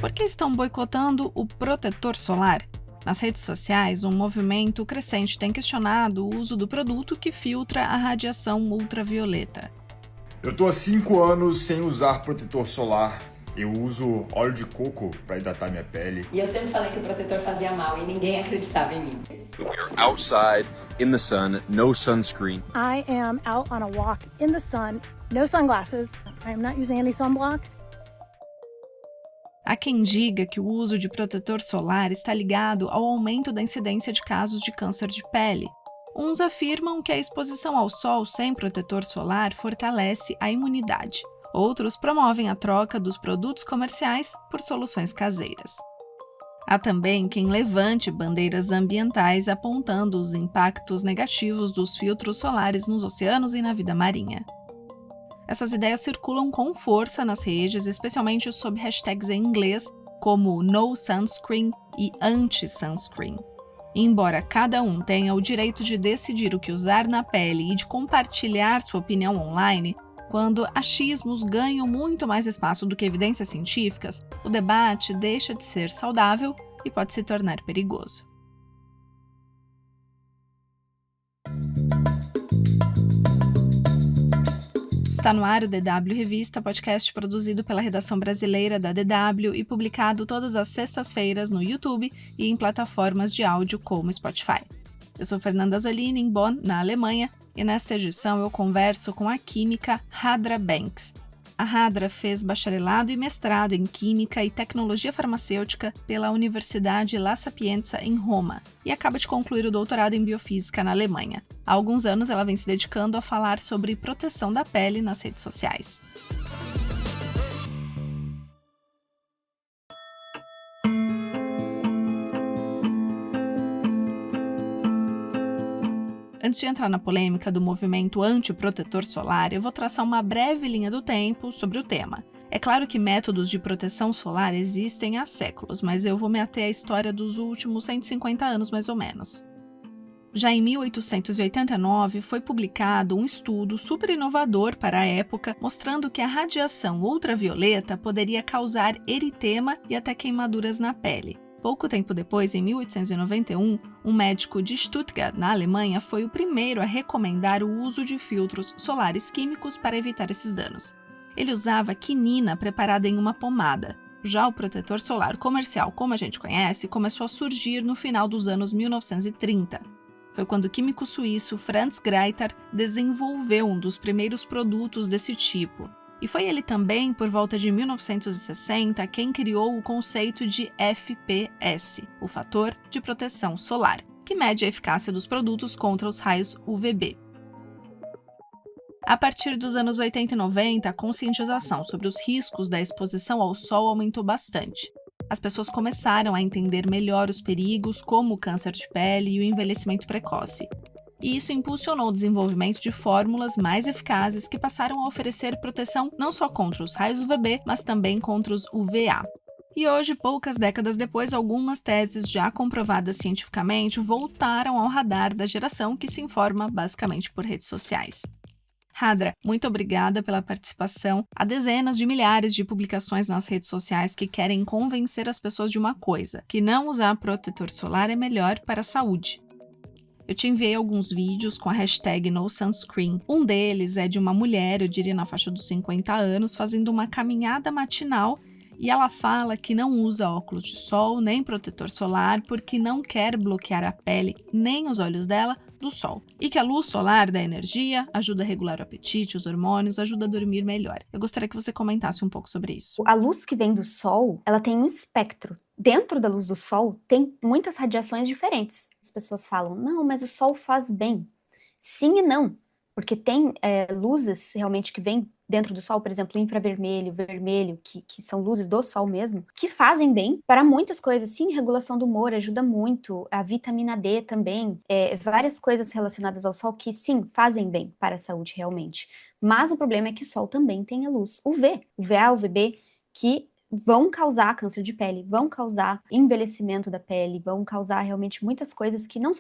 Por que estão boicotando o protetor solar? Nas redes sociais, um movimento crescente tem questionado o uso do produto que filtra a radiação ultravioleta. Eu tô há 5 anos sem usar protetor solar. Eu uso óleo de coco para hidratar minha pele. E eu sempre falei que o protetor fazia mal e ninguém acreditava em mim. We're outside in the sun, no sunscreen. I am out on a walk in the sun, no sunglasses. I am not using any sunblock. Há quem diga que o uso de protetor solar está ligado ao aumento da incidência de casos de câncer de pele. Uns afirmam que a exposição ao sol sem protetor solar fortalece a imunidade. Outros promovem a troca dos produtos comerciais por soluções caseiras. Há também quem levante bandeiras ambientais apontando os impactos negativos dos filtros solares nos oceanos e na vida marinha. Essas ideias circulam com força nas redes, especialmente sob hashtags em inglês como No Sunscreen e Anti-Sunscreen. Embora cada um tenha o direito de decidir o que usar na pele e de compartilhar sua opinião online, quando achismos ganham muito mais espaço do que evidências científicas, o debate deixa de ser saudável e pode se tornar perigoso. Está no ar o DW Revista, podcast produzido pela redação brasileira da DW e publicado todas as sextas-feiras no YouTube e em plataformas de áudio como Spotify. Eu sou Fernanda Zolini, em Bonn, na Alemanha, e nesta edição eu converso com a química Hadra Banks. A Hadra fez bacharelado e mestrado em Química e Tecnologia Farmacêutica pela Universidade La Sapienza, em Roma, e acaba de concluir o doutorado em Biofísica na Alemanha. Há alguns anos ela vem se dedicando a falar sobre proteção da pele nas redes sociais. Antes de entrar na polêmica do movimento anti-protetor solar, eu vou traçar uma breve linha do tempo sobre o tema. É claro que métodos de proteção solar existem há séculos, mas eu vou me ater à história dos últimos 150 anos mais ou menos. Já em 1889 foi publicado um estudo super inovador para a época, mostrando que a radiação ultravioleta poderia causar eritema e até queimaduras na pele. Pouco tempo depois, em 1891, um médico de Stuttgart, na Alemanha, foi o primeiro a recomendar o uso de filtros solares químicos para evitar esses danos. Ele usava quinina preparada em uma pomada. Já o protetor solar comercial, como a gente conhece, começou a surgir no final dos anos 1930. Foi quando o químico suíço Franz Greiter desenvolveu um dos primeiros produtos desse tipo. E foi ele também, por volta de 1960, quem criou o conceito de FPS, o fator de proteção solar, que mede a eficácia dos produtos contra os raios UVB. A partir dos anos 80 e 90, a conscientização sobre os riscos da exposição ao sol aumentou bastante. As pessoas começaram a entender melhor os perigos, como o câncer de pele e o envelhecimento precoce. E isso impulsionou o desenvolvimento de fórmulas mais eficazes que passaram a oferecer proteção não só contra os raios UVB, mas também contra os UVA. E hoje, poucas décadas depois, algumas teses já comprovadas cientificamente voltaram ao radar da geração que se informa basicamente por redes sociais. Hadra, muito obrigada pela participação. Há dezenas de milhares de publicações nas redes sociais que querem convencer as pessoas de uma coisa, que não usar protetor solar é melhor para a saúde. Eu te enviei alguns vídeos com a hashtag NoSunscreen. Um deles é de uma mulher, eu diria na faixa dos 50 anos, fazendo uma caminhada matinal e ela fala que não usa óculos de sol nem protetor solar porque não quer bloquear a pele nem os olhos dela do sol. E que a luz solar dá energia, ajuda a regular o apetite, os hormônios, ajuda a dormir melhor. Eu gostaria que você comentasse um pouco sobre isso. A luz que vem do sol, ela tem um espectro. Dentro da luz do sol, tem muitas radiações diferentes. As pessoas falam, não, mas o sol faz bem. Sim e não, porque tem luzes realmente que vêm dentro do sol, por exemplo, infravermelho, vermelho, que são luzes do sol mesmo, que fazem bem para muitas coisas. Sim, regulação do humor ajuda muito, a vitamina D também, várias coisas relacionadas ao sol que, sim, fazem bem para a saúde realmente. Mas o problema é que o sol também tem a luz UV, UVA, UVB, que vão causar câncer de pele, vão causar envelhecimento da pele, vão causar realmente muitas coisas que não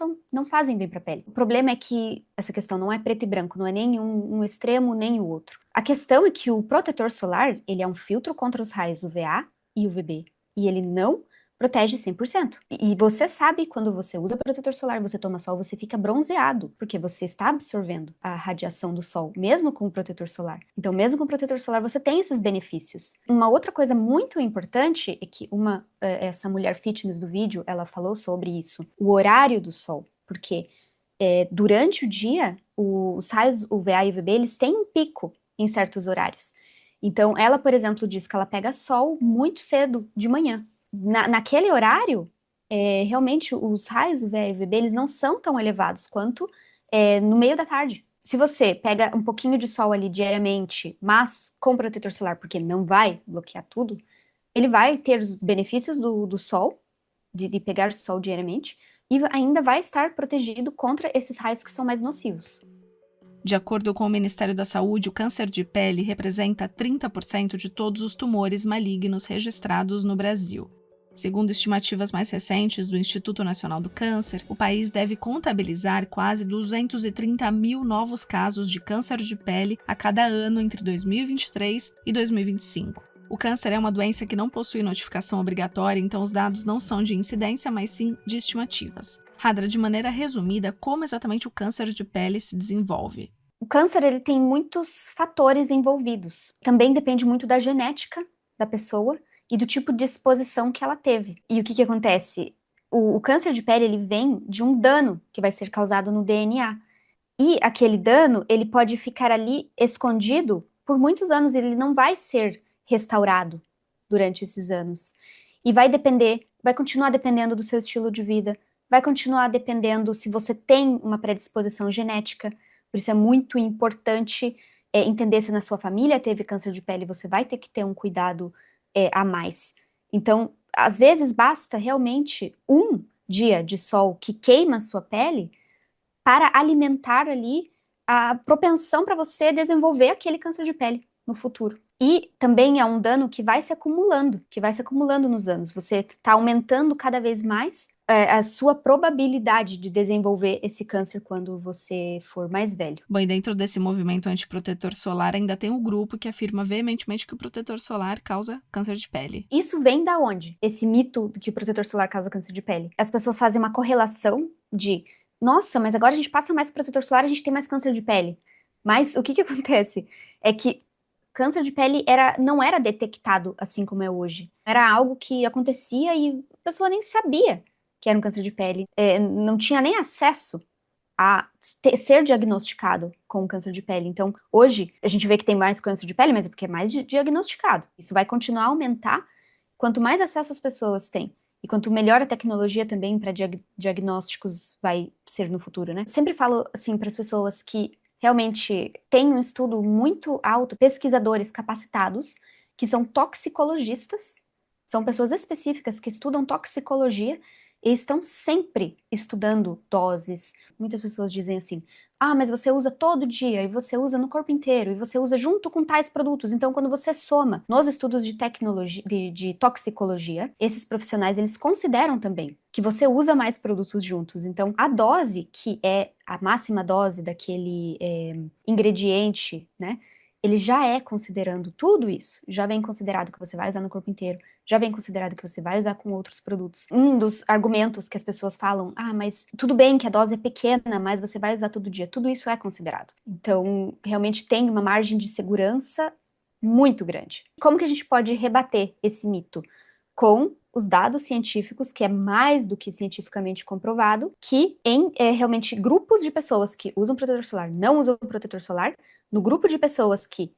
fazem bem para a pele. O problema é que essa questão não é preto e branco, não é nem um extremo nem o outro. A questão é que o protetor solar, ele é um filtro contra os raios UVA e UVB. e ele não protege 100%. E você sabe, quando você usa protetor solar, você toma sol, você fica bronzeado, porque você está absorvendo a radiação do sol, mesmo com o protetor solar. Então, mesmo com o protetor solar, você tem esses benefícios. Uma outra coisa muito importante é que essa mulher fitness do vídeo, ela falou sobre isso, o horário do sol, porque durante o dia, os raios UVA e UVB, eles têm um pico em certos horários. Então, ela, por exemplo, diz que ela pega sol muito cedo de manhã. Naquele horário, realmente os raios UVA e UVB, eles não são tão elevados quanto no meio da tarde. Se você pega um pouquinho de sol ali diariamente, mas com protetor solar, porque não vai bloquear tudo, ele vai ter os benefícios do sol, de pegar sol diariamente, e ainda vai estar protegido contra esses raios que são mais nocivos. De acordo com o Ministério da Saúde, o câncer de pele representa 30% de todos os tumores malignos registrados no Brasil. Segundo estimativas mais recentes do Instituto Nacional do Câncer, o país deve contabilizar quase 230 mil novos casos de câncer de pele a cada ano entre 2023 e 2025. O câncer é uma doença que não possui notificação obrigatória, então os dados não são de incidência, mas sim de estimativas. Hadra, de maneira resumida, como exatamente o câncer de pele se desenvolve? O câncer, ele tem muitos fatores envolvidos. Também depende muito da genética da pessoa e do tipo de exposição que ela teve. E o que acontece? O câncer de pele, ele vem de um dano que vai ser causado no DNA. E aquele dano, ele pode ficar ali escondido por muitos anos, ele não vai ser restaurado durante esses anos. E vai continuar dependendo do seu estilo de vida, vai continuar dependendo se você tem uma predisposição genética. Por isso é muito importante entender se na sua família teve câncer de pele, você vai ter que ter um cuidado a mais. Então, às vezes basta realmente um dia de sol que queima a sua pele para alimentar ali a propensão para você desenvolver aquele câncer de pele no futuro. E também é um dano que vai se acumulando nos anos. Você está aumentando cada vez mais a sua probabilidade de desenvolver esse câncer quando você for mais velho. Bom, e dentro desse movimento antiprotetor solar ainda tem um grupo que afirma veementemente que o protetor solar causa câncer de pele. Isso vem da onde? Esse mito de que o protetor solar causa câncer de pele. As pessoas fazem uma correlação de, nossa, mas agora a gente passa mais protetor solar, a gente tem mais câncer de pele. Mas o que acontece? É que câncer de pele não era detectado assim como é hoje. Era algo que acontecia e a pessoa nem sabia que era um câncer de pele. Não tinha nem acesso a ser diagnosticado com câncer de pele. Então, hoje, a gente vê que tem mais câncer de pele, mas é porque é mais diagnosticado. Isso vai continuar a aumentar quanto mais acesso as pessoas têm. E quanto melhor a tecnologia também para diagnósticos vai ser no futuro, né? Sempre falo, assim, para as pessoas que realmente tem um estudo muito alto, pesquisadores capacitados, que são toxicologistas, são pessoas específicas que estudam toxicologia e estão sempre estudando doses. Muitas pessoas dizem assim, mas você usa todo dia, e você usa no corpo inteiro, e você usa junto com tais produtos. Então, quando você soma nos estudos de toxicologia, esses profissionais, eles consideram também que você usa mais produtos juntos. Então, a dose, que é a máxima dose daquele ingrediente, né? Ele já é considerando tudo isso, já vem considerado que você vai usar no corpo inteiro, já vem considerado que você vai usar com outros produtos. Um dos argumentos que as pessoas falam, mas tudo bem que a dose é pequena, mas você vai usar todo dia, tudo isso é considerado. Então, realmente tem uma margem de segurança muito grande. Como que a gente pode rebater esse mito? Com os dados científicos, que é mais do que cientificamente comprovado, que em realmente grupos de pessoas que usam protetor solar, não usam protetor solar, no grupo de pessoas que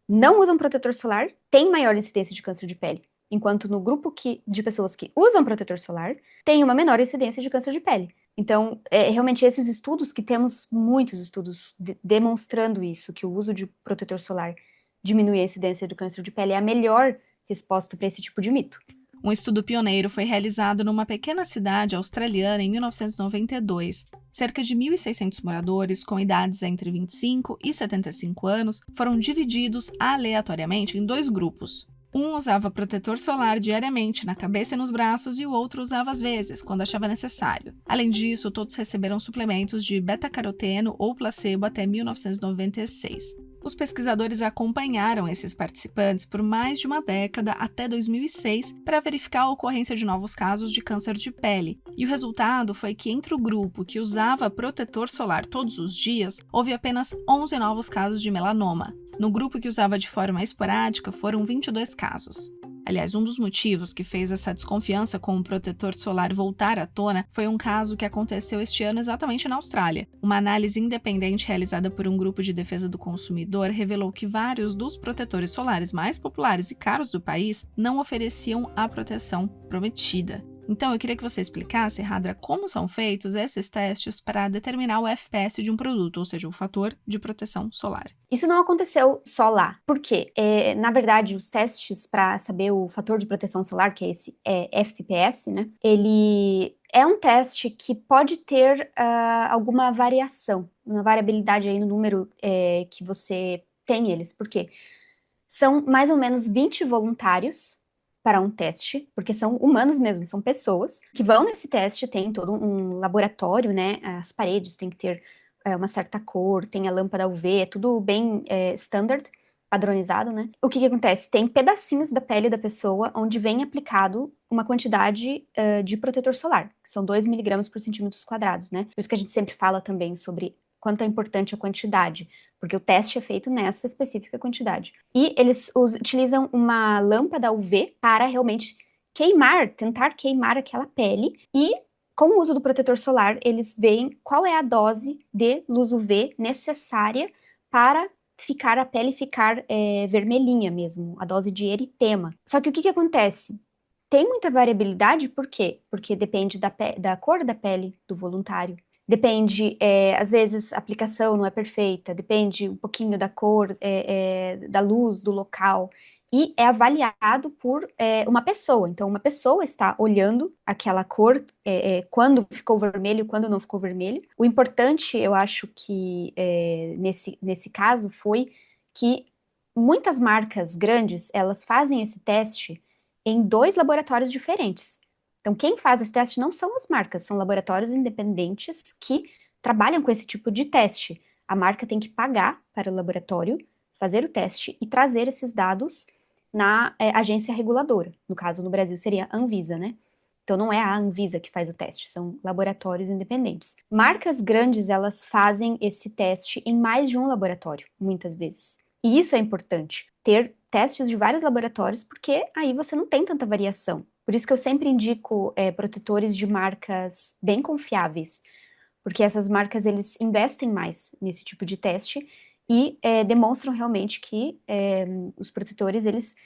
não usam protetor solar, tem maior incidência de câncer de pele, enquanto no grupo de pessoas que usam protetor solar, tem uma menor incidência de câncer de pele. Então, realmente esses estudos, que temos muitos estudos demonstrando isso, que o uso de protetor solar diminui a incidência do câncer de pele, é a melhor resposta para esse tipo de mito. Um estudo pioneiro foi realizado numa pequena cidade australiana em 1992. Cerca de 1.600 moradores com idades entre 25 e 75 anos foram divididos aleatoriamente em 2 grupos. Um usava protetor solar diariamente na cabeça e nos braços e o outro usava às vezes, quando achava necessário. Além disso, todos receberam suplementos de beta-caroteno ou placebo até 1996. Os pesquisadores acompanharam esses participantes por mais de uma década, até 2006, para verificar a ocorrência de novos casos de câncer de pele. E o resultado foi que entre o grupo que usava protetor solar todos os dias, houve apenas 11 novos casos de melanoma. No grupo que usava de forma esporádica, foram 22 casos. Aliás, um dos motivos que fez essa desconfiança com o protetor solar voltar à tona foi um caso que aconteceu este ano exatamente na Austrália. Uma análise independente realizada por um grupo de defesa do consumidor revelou que vários dos protetores solares mais populares e caros do país não ofereciam a proteção prometida. Então, eu queria que você explicasse, Radra, como são feitos esses testes para determinar o FPS de um produto, ou seja, o fator de proteção solar. Isso não aconteceu só lá. Por quê? Na verdade, os testes para saber o fator de proteção solar, que é esse FPS, né? Ele é um teste que pode ter alguma variação, uma variabilidade aí no número que você tem eles. Por quê? São mais ou menos 20 voluntários para um teste, porque são humanos mesmo, são pessoas que vão nesse teste, tem todo um laboratório, né? As paredes têm que ter uma certa cor, tem a lâmpada UV, é tudo bem standard, padronizado, né? O que acontece? Tem pedacinhos da pele da pessoa onde vem aplicado uma quantidade de protetor solar, que são 2 miligramas por centímetros quadrados, né? Por isso que a gente sempre fala também sobre quanto é importante a quantidade, porque o teste é feito nessa específica quantidade. E eles utilizam uma lâmpada UV para realmente tentar queimar aquela pele, e com o uso do protetor solar, eles veem qual é a dose de luz UV necessária para a pele ficar vermelhinha mesmo, a dose de eritema. Só que o que acontece? Tem muita variabilidade, por quê? Porque depende da cor da pele do voluntário. Depende, às vezes a aplicação não é perfeita, depende um pouquinho da cor, da luz, do local, e é avaliado por uma pessoa. Então, uma pessoa está olhando aquela cor, quando ficou vermelho, quando não ficou vermelho. O importante, eu acho que nesse caso, foi que muitas marcas grandes, elas fazem esse teste em 2 laboratórios diferentes. Então, quem faz esse teste não são as marcas, são laboratórios independentes que trabalham com esse tipo de teste. A marca tem que pagar para o laboratório fazer o teste e trazer esses dados na agência reguladora. No caso, no Brasil, seria a Anvisa, né? Então, não é a Anvisa que faz o teste, são laboratórios independentes. Marcas grandes, elas fazem esse teste em mais de um laboratório, muitas vezes. E isso é importante, ter testes de vários laboratórios, porque aí você não tem tanta variação. Por isso que eu sempre indico protetores de marcas bem confiáveis, porque essas marcas, eles investem mais nesse tipo de teste e demonstram realmente que os protetores, eles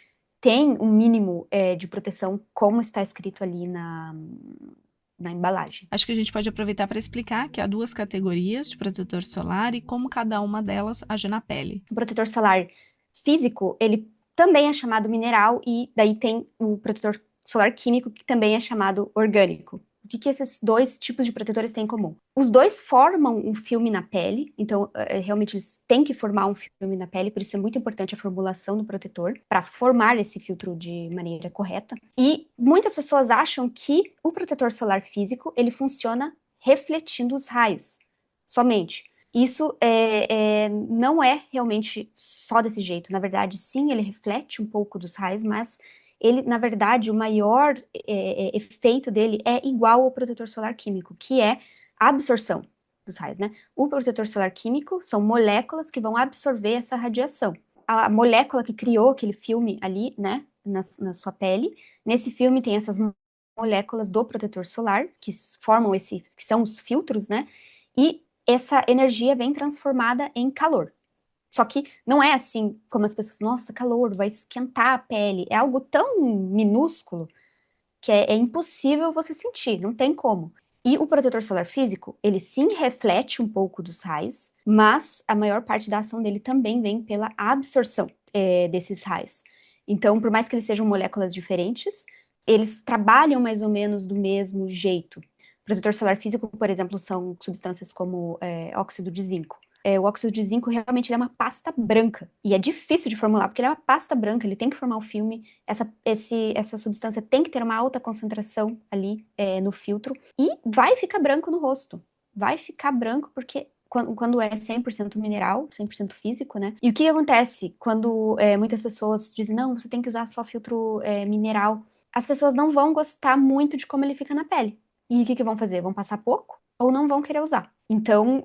têm um mínimo de proteção, como está escrito ali na embalagem. Acho que a gente pode aproveitar para explicar que há 2 categorias de protetor solar e como cada uma delas age na pele. O protetor solar físico, ele também é chamado mineral, e daí tem o protetor solar químico, que também é chamado orgânico. O que esses 2 tipos de protetores têm em comum? Os 2 formam um filme na pele, então realmente eles têm que formar um filme na pele, por isso é muito importante a formulação do protetor, para formar esse filtro de maneira correta. E muitas pessoas acham que o protetor solar físico, ele funciona refletindo os raios, somente. Isso não é realmente só desse jeito. Na verdade, sim, ele reflete um pouco dos raios, mas ele, na verdade, o maior efeito dele é igual ao protetor solar químico, que é a absorção dos raios, né? O protetor solar químico são moléculas que vão absorver essa radiação. A molécula que criou aquele filme ali, né, na sua pele, nesse filme tem essas moléculas do protetor solar, que formam que são os filtros, né? E essa energia vem transformada em calor. Só que não é assim como as pessoas, nossa, calor, vai esquentar a pele. É algo tão minúsculo que é impossível você sentir, não tem como. E o protetor solar físico, ele sim reflete um pouco dos raios, mas a maior parte da ação dele também vem pela absorção desses raios. Então, por mais que eles sejam moléculas diferentes, eles trabalham mais ou menos do mesmo jeito. O protetor solar físico, por exemplo, são substâncias como óxido de zinco. O óxido de zinco realmente é uma pasta branca, e é difícil de formular, porque ele é uma pasta branca, ele tem que formar o filme, essa substância tem que ter uma alta concentração ali no filtro, e vai ficar branco no rosto, vai ficar branco porque quando é 100% mineral, 100% físico, né? E o que acontece quando muitas pessoas dizem, não, você tem que usar só filtro mineral? As pessoas não vão gostar muito de como ele fica na pele. E o que vão fazer? Vão passar pouco ou não vão querer usar? Então,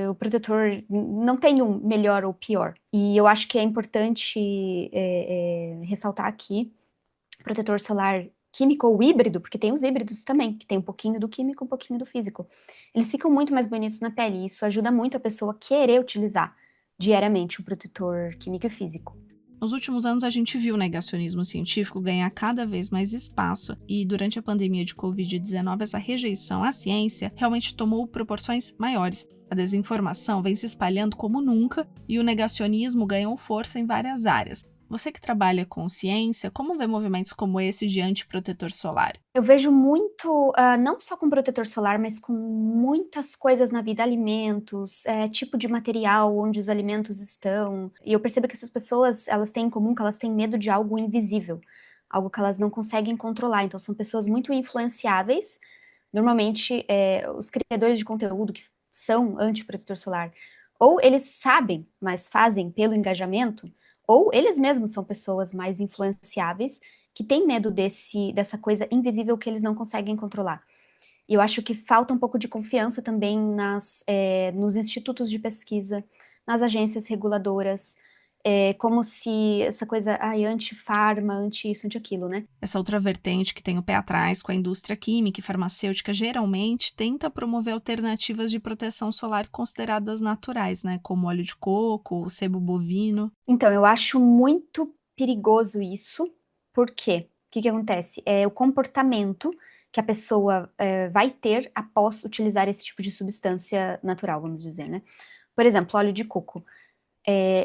o protetor não tem um melhor ou pior. E eu acho que é importante ressaltar aqui, protetor solar químico ou híbrido, porque tem os híbridos também, que tem um pouquinho do químico, um pouquinho do físico. Eles ficam muito mais bonitos na pele, e isso ajuda muito a pessoa a querer utilizar diariamente o protetor químico e físico. Nos últimos anos, a gente viu o negacionismo científico ganhar cada vez mais espaço e, durante a pandemia de Covid-19, essa rejeição à ciência realmente tomou proporções maiores. A desinformação vem se espalhando como nunca e o negacionismo ganhou força em várias áreas. Você que trabalha com ciência, como vê movimentos como esse de antiprotetor solar? Eu vejo muito, não só com protetor solar, mas com muitas coisas na vida, alimentos, tipo de material onde os alimentos estão. E eu percebo que essas pessoas, elas têm em comum que elas têm medo de algo invisível, algo que elas não conseguem controlar. Então, são pessoas muito influenciáveis. Normalmente, os criadores de conteúdo que são antiprotetor solar, ou eles sabem, mas fazem pelo engajamento, ou eles mesmos são pessoas mais influenciáveis que têm medo dessa coisa invisível que eles não conseguem controlar. E eu acho que falta um pouco de confiança também nos institutos de pesquisa, nas agências reguladoras, como se essa coisa, anti-farma, anti-isso, anti-aquilo, né? Essa outra vertente que tem o pé atrás com a indústria química e farmacêutica geralmente tenta promover alternativas de proteção solar consideradas naturais, né? Como óleo de coco, o sebo bovino. Então, eu acho muito perigoso isso. Por quê? O que acontece? O comportamento que a pessoa vai ter após utilizar esse tipo de substância natural, vamos dizer, né? Por exemplo, óleo de coco.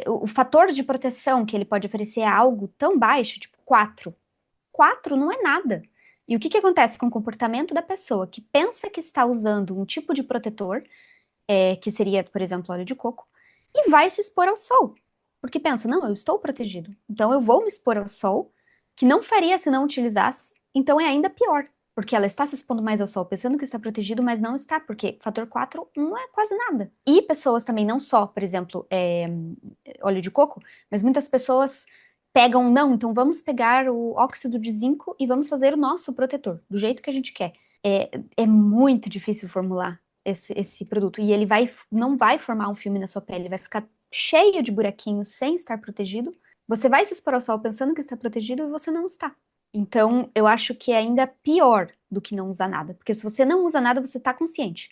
O fator de proteção que ele pode oferecer é algo tão baixo, tipo 4. 4 não é nada. E o que acontece com o comportamento da pessoa que pensa que está usando um tipo de protetor, que seria, por exemplo, óleo de coco, e vai se expor ao sol? Porque pensa, não, eu estou protegido, então eu vou me expor ao sol, que não faria se não utilizasse, então é ainda pior. Porque ela está se expondo mais ao sol, pensando que está protegido, mas não está, porque fator 4 não é quase nada. E pessoas também, não só, por exemplo, óleo de coco, mas muitas pessoas pegam, não, então vamos pegar o óxido de zinco e vamos fazer o nosso protetor, do jeito que a gente quer. É muito difícil formular esse produto, e ele não vai formar um filme na sua pele, vai ficar cheio de buraquinhos sem estar protegido. Você vai se expor ao sol pensando que está protegido e você não está. Então, eu acho que é ainda pior do que não usar nada. Porque se você não usa nada, você está consciente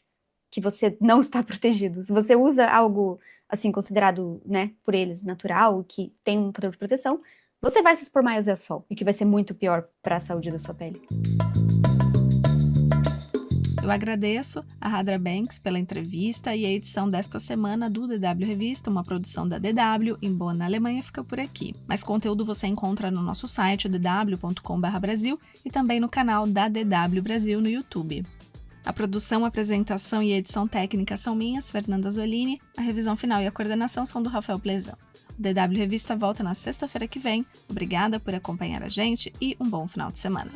que você não está protegido. Se você usa algo, assim, considerado, né, por eles natural, que tem um fator de proteção, você vai se expor mais ao sol. E que vai ser muito pior para a saúde da sua pele. Eu agradeço a Hadra Banks pela entrevista e a edição desta semana do DW Revista, uma produção da DW em Bonn, na Alemanha, fica por aqui. Mais conteúdo você encontra no nosso site dw.com/Brasil e também no canal da DW Brasil no YouTube. A produção, apresentação e edição técnica são minhas, Fernanda Zolini, a revisão final e a coordenação são do Rafael Plezão. O DW Revista volta na sexta-feira que vem. Obrigada por acompanhar a gente e um bom final de semana.